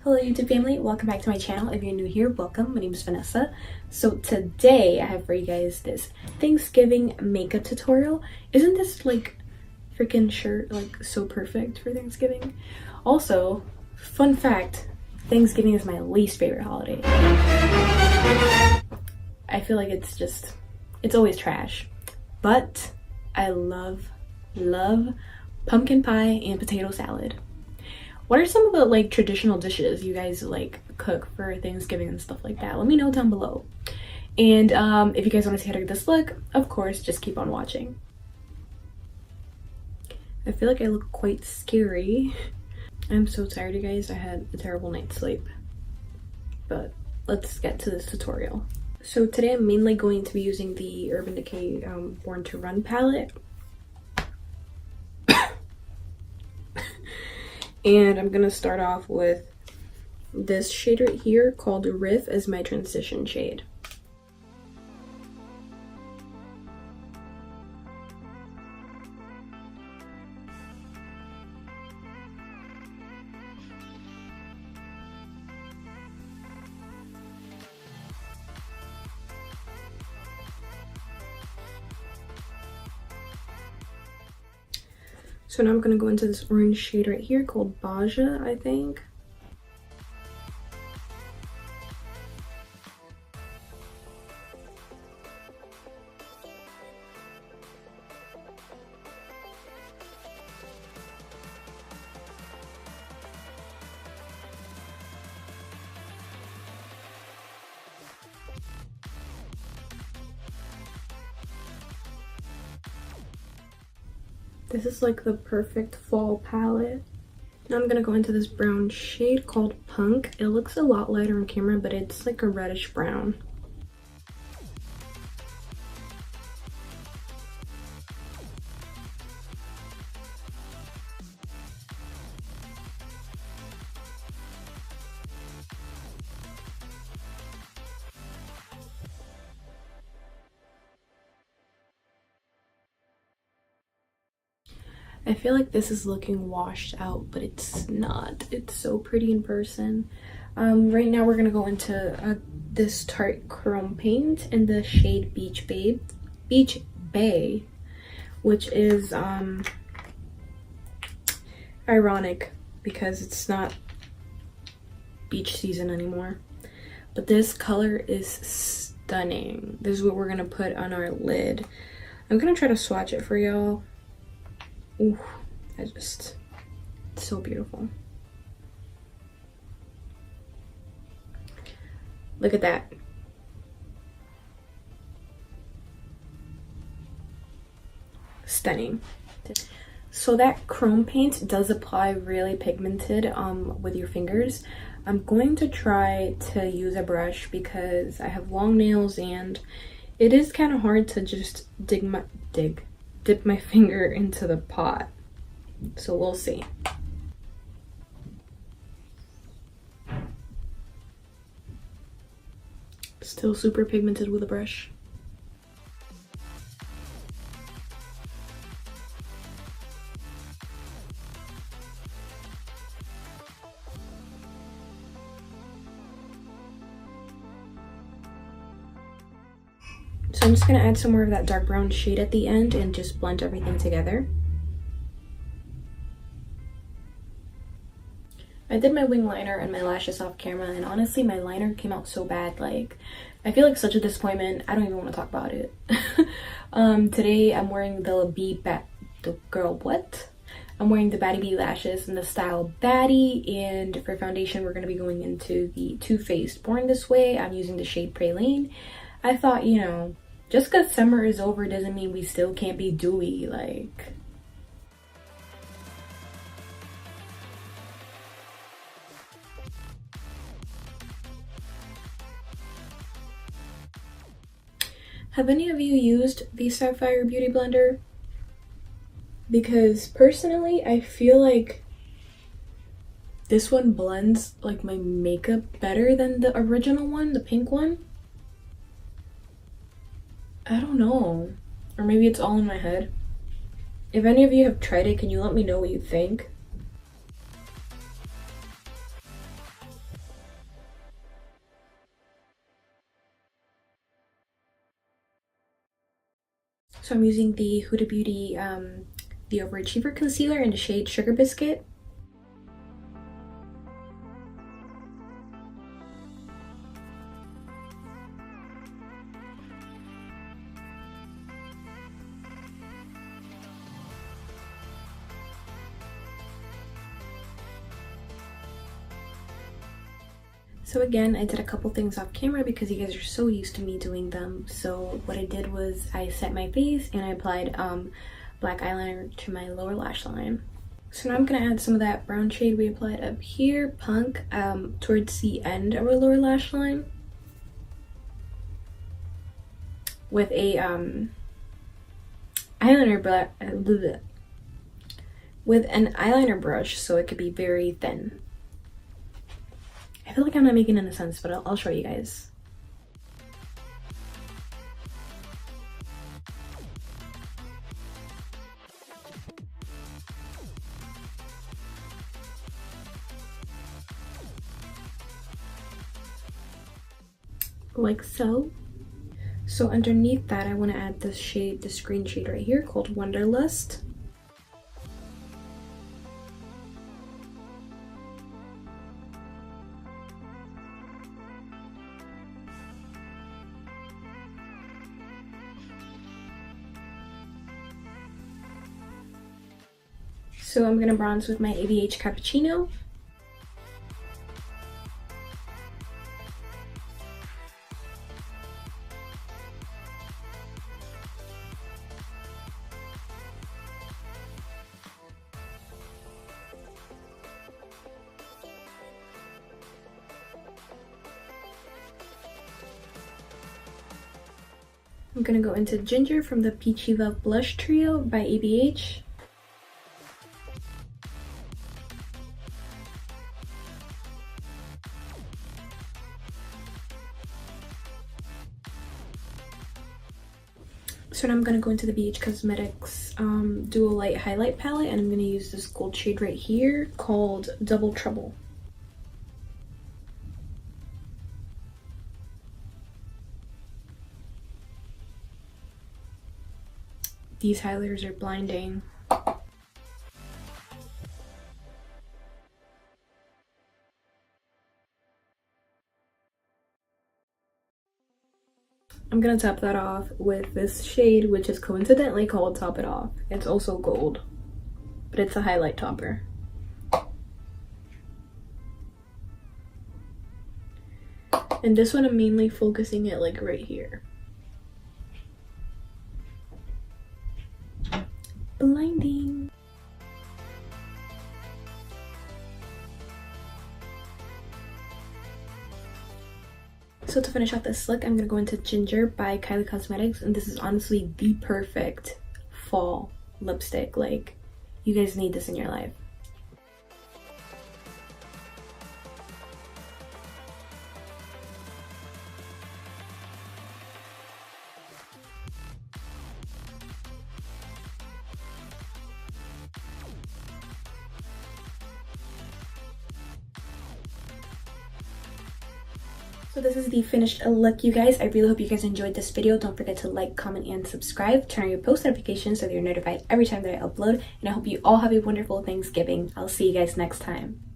Hello YouTube family, welcome back to my channel. If you're new here, welcome. My name is Vanessa. So today I have for you guys this Thanksgiving makeup tutorial. Isn't this like freaking shirt like so perfect for Thanksgiving? Also, fun fact, Thanksgiving is my least favorite holiday. I feel like it's always trash. But I love pumpkin pie and potato salad. What are some of the like traditional dishes you guys like cook for Thanksgiving and stuff like that? Let me know down below. And if you guys want to see how to get this look, of course, just keep on watching. I feel like I look quite scary. I'm so tired, you guys. I had a terrible night's sleep. But let's get to this tutorial. So today I'm mainly going to be using the Urban Decay Born to Run palette. And I'm gonna start off with this shade right here called Riff as my transition shade. So now I'm gonna go into this orange shade right here called Baja, I think. This is like the perfect fall palette. Now I'm gonna go into this brown shade called Punk. It looks a lot lighter on camera, but it's like a reddish brown. I feel like this is looking washed out, but it's not. It's so pretty in person. Right now we're gonna go into this Tarte chrome paint in the shade Beach Bay, which is ironic because it's not beach season anymore. But this color is stunning. This is what we're gonna put on our lid. I'm gonna try to swatch it for y'all. Ooh, it's so beautiful. Look at that. Stunning. So that chrome paint does apply really pigmented with your fingers. I'm going to try to use a brush because I have long nails and it is kind of hard to just dip my finger into the pot, so we'll see. Still super pigmented with a brush. So I'm just going to add some more of that dark brown shade at the end and just blend everything together. I did my wing liner and my lashes off camera, and honestly my liner came out so bad. Like, I feel like such a disappointment. I don't even want to talk about it. Today I'm wearing I'm wearing the Baddie B lashes in the style Baddie, and for foundation we're going to be going into the Too Faced Born This Way. I'm using the shade Praline. I thought, you know, just because summer is over doesn't mean we still can't be dewy. Like, have any of you used the Sapphire Beauty Blender? Because personally, I feel like this one blends like my makeup better than the original one, the pink one. I don't know. Or maybe it's all in my head. If any of you have tried it, can you let me know what you think? So I'm using the Huda Beauty the Overachiever Concealer in the shade Sugar Biscuit. So again, I did a couple things off camera because you guys are so used to me doing them. So what I did was I set my face and I applied black eyeliner to my lower lash line. So now I'm gonna add some of that brown shade we applied up here, Punk, towards the end of our lower lash line with a with an eyeliner brush so it could be very thin. I feel like I'm not making any sense, but I'll show you guys. Like so. So underneath that, I want to add this shade, this green shade right here called Wanderlust. So I'm gonna bronze with my Ebates Cappuccino. I'm gonna go into Ginger from the Peachy Love Blush Trio by ABH. So now I'm gonna go into the Kylie Cosmetics Duolight Highlight Palette, and I'm gonna use this gold shade right here called Double Trouble. These highlighters are blinding. I'm gonna top that off with this shade, which is coincidentally called Top It Off. It's also gold, but it's a highlight topper. And this one I'm mainly focusing it like right here. Blinding. So to finish off this look, I'm gonna go into Ginger by Kylie Cosmetics, and this is honestly the perfect fall lipstick. Like, you guys need this in your life. So this is the finished look, you guys. I really hope you guys enjoyed this video. Don't forget to like, comment, and subscribe. Turn on your post notifications so that you're notified every time that I upload. And I hope you all have a wonderful Thanksgiving. I'll see you guys next time.